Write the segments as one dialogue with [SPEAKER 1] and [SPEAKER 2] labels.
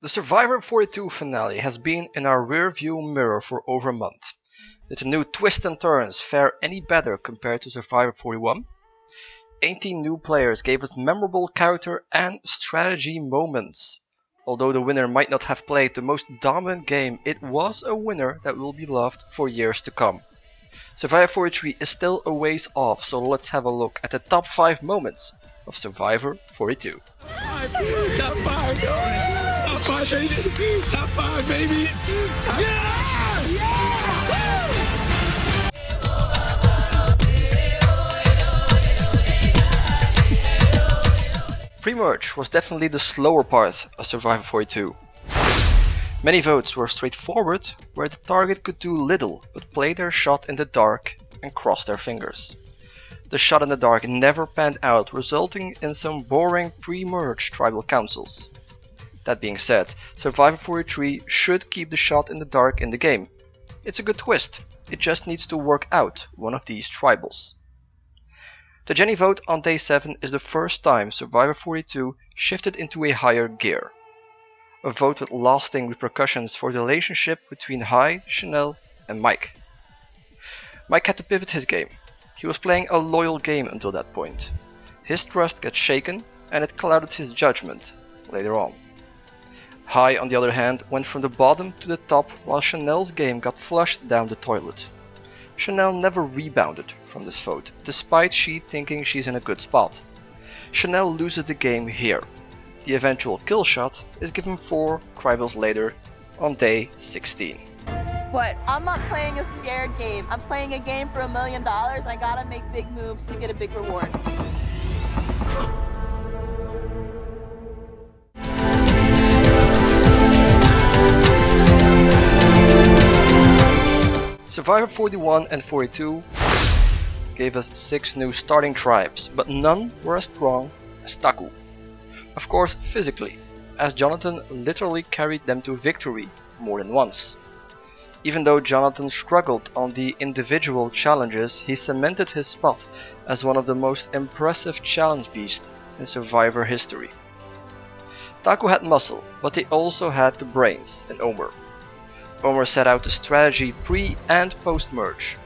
[SPEAKER 1] The Survivor 42 finale has been in our rearview mirror for over a month. Did the new twists and turns fare any better compared to Survivor 41? 18 new players gave us memorable character and strategy moments. Although the winner might not have played the most dominant game, it was a winner that will be loved for years to come. Survivor 43 is still a ways off, so let's have a look at the top 5 moments of Survivor 42.
[SPEAKER 2] Top 5, top 5 baby, top 5 baby,
[SPEAKER 1] Pre-merge was definitely the slower part of Survivor 42. Many votes were straightforward, where the target could do little but play their shot in the dark and cross their fingers. The shot in the dark never panned out, resulting in some boring pre-merge tribal councils. That being said, Survivor 43 should keep the shot in the dark in the game. It's a good twist, it just needs to work out one of these tribals. The Jenny vote on day 7 is the first time Survivor 42 shifted into a higher gear. A vote with lasting repercussions for the relationship between Hai, Chanel and Mike. Mike had to pivot his game. He was playing a loyal game until that point. His trust got shaken and it clouded his judgment later on. Hai, on the other hand, went from the bottom to the top while Chanel's game got flushed down the toilet. Chanel never rebounded from this vote, despite she thinking she's in a good spot. Chanel loses the game here. The eventual kill shot is given 4 tribals later on day 16.
[SPEAKER 3] But I'm not playing a scared game. I'm playing a game for $1 million. I gotta make big moves to get a big reward.
[SPEAKER 1] Survivor 41 and 42 gave us 6 new starting tribes, but none were as strong as Taku. Of course physically, as Jonathan literally carried them to victory more than once. Even though Jonathan struggled on the individual challenges, he cemented his spot as one of the most impressive challenge beasts in Survivor history. Taku had muscle, but he also had the brains in Omer. Omer set out the strategy pre- and post-merge.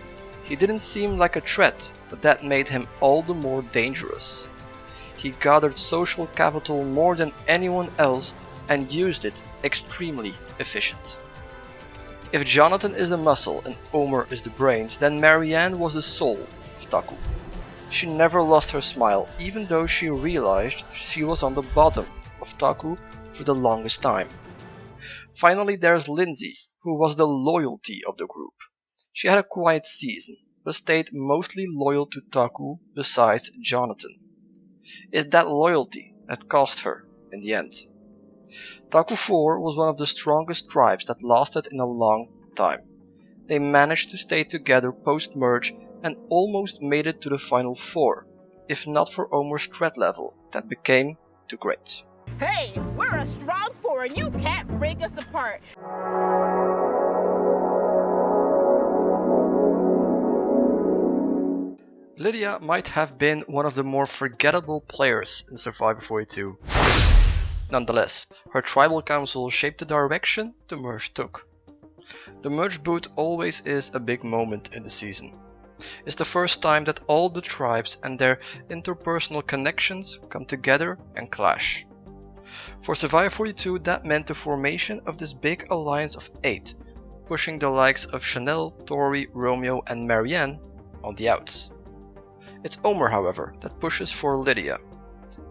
[SPEAKER 1] He didn't seem like a threat, but that made him all the more dangerous. He gathered social capital more than anyone else and used it extremely efficient. If Jonathan is the muscle and Omer is the brains, then Marianne was the soul of Taku. She never lost her smile, even though she realized she was on the bottom of Taku for the longest time. Finally, there's Lindsay, who was the loyalty of the group. She had a quiet season, but stayed mostly loyal to Taku besides Jonathan. It's that loyalty that cost her in the end. Taku 4 was one of the strongest tribes that lasted in a long time. They managed to stay together post-merge and almost made it to the final 4, if not for Omer's threat level that became too great.
[SPEAKER 3] Hey, we're a strong 4 and you can't break us apart.
[SPEAKER 1] Lydia might have been one of the more forgettable players in Survivor 42. Nonetheless, her tribal council shaped the direction the merge took. The merge boot always is a big moment in the season. It's the first time that all the tribes and their interpersonal connections come together and clash. For Survivor 42, that meant the formation of this big alliance of 8, pushing the likes of Chanel, Tori, Romeo and Marianne on the outs. It's Omer, however, that pushes for Lydia.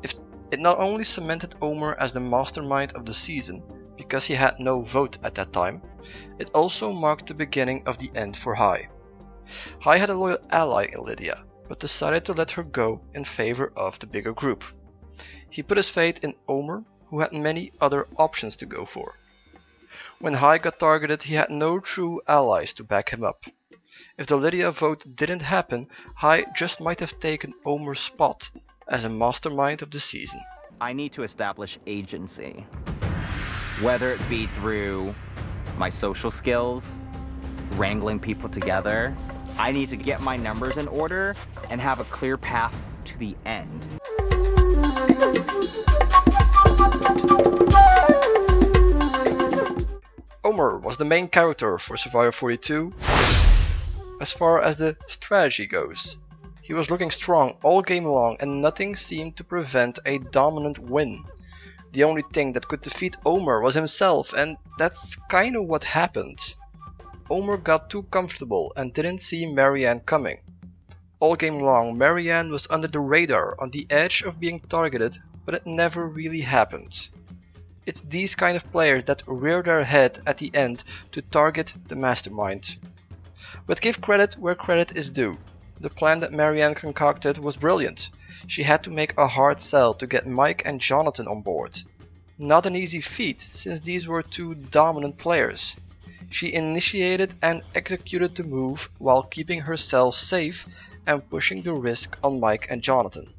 [SPEAKER 1] It not only cemented Omer as the mastermind of the season, because he had no vote at that time, it also marked the beginning of the end for Hai. Hai had a loyal ally in Lydia, but decided to let her go in favor of the bigger group. He put his faith in Omer, who had many other options to go for. When Hai got targeted, he had no true allies to back him up. If the Lydia vote didn't happen, Hai just might have taken Omer's spot as a mastermind of the season.
[SPEAKER 4] I need to establish agency, whether it be through my social skills, wrangling people together. I need to get my numbers in order and have a clear path to the end.
[SPEAKER 1] Omer was the main character for Survivor 42 as far as the strategy goes. He was looking strong all game long and nothing seemed to prevent a dominant win. The only thing that could defeat Omer was himself, and that's kinda what happened. Omer got too comfortable and didn't see Marianne coming. All game long, Marianne was under the radar, on the edge of being targeted, but it never really happened. It's these kind of players that rear their head at the end to target the mastermind. But give credit where credit is due. The plan that Marianne concocted was brilliant. She had to make a hard sell to get Mike and Jonathan on board. Not an easy feat, since these were two dominant players. She initiated and executed the move while keeping herself safe and pushing the risk on Mike and Jonathan.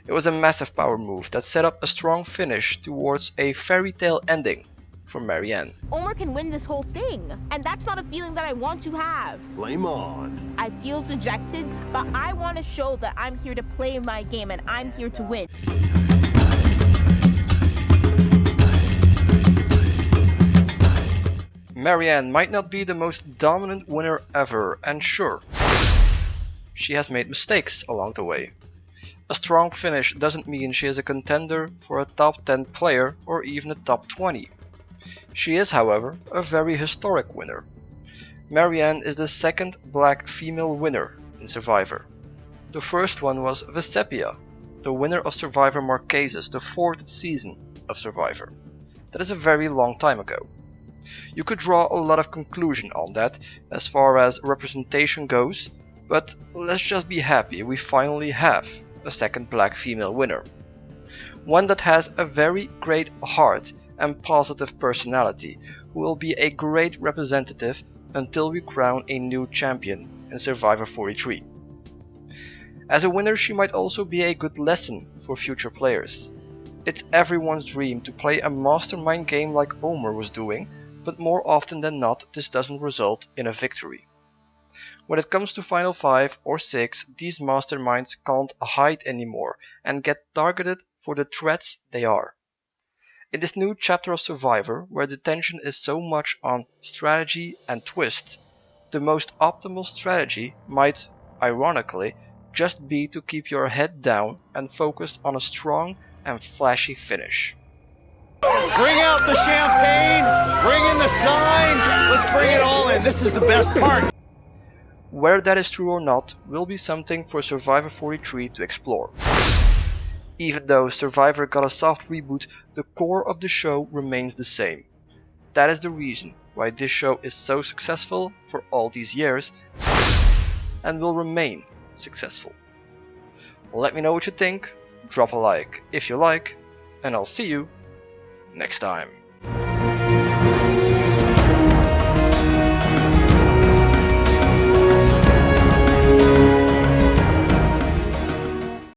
[SPEAKER 1] It was a massive power move that set up a strong finish towards a fairy tale ending for Marianne.
[SPEAKER 5] Omer can win this whole thing, and that's not a feeling that I want to have.
[SPEAKER 2] Flame on.
[SPEAKER 5] I feel dejected, but I want to show that I'm here to play my game and I'm here to win.
[SPEAKER 1] Marianne might not be the most dominant winner ever, and sure, she has made mistakes along the way. A strong finish doesn't mean she is a contender for a top 10 player or even a top 20. She is, however, a very historic winner. Marianne is the second black female winner in Survivor. The first one was Vesepia, the winner of Survivor Marquesas, the 4th season of Survivor. That is a very long time ago. You could draw a lot of conclusion on that as far as representation goes, but let's just be happy we finally have a second black female winner. One that has a very great heart and positive personality, who will be a great representative until we crown a new champion in Survivor 43. As a winner, she might also be a good lesson for future players. It's everyone's dream to play a mastermind game like Omer was doing, but more often than not this doesn't result in a victory. When it comes to Final 5 or 6, these masterminds can't hide anymore and get targeted for the threats they are. In this new chapter of Survivor, where the tension is so much on strategy and twist, the most optimal strategy might, ironically, just be to keep your head down and focus on a strong and flashy finish.
[SPEAKER 6] Bring out the champagne, bring in the sign, let's bring it all in. This is the best part.
[SPEAKER 1] Whether that is true or not will be something for Survivor 43 to explore. Even though Survivor got a soft reboot, the core of the show remains the same. That is the reason why this show is so successful for all these years and will remain successful. Let me know what you think, drop a like if you like, and I'll see you next time.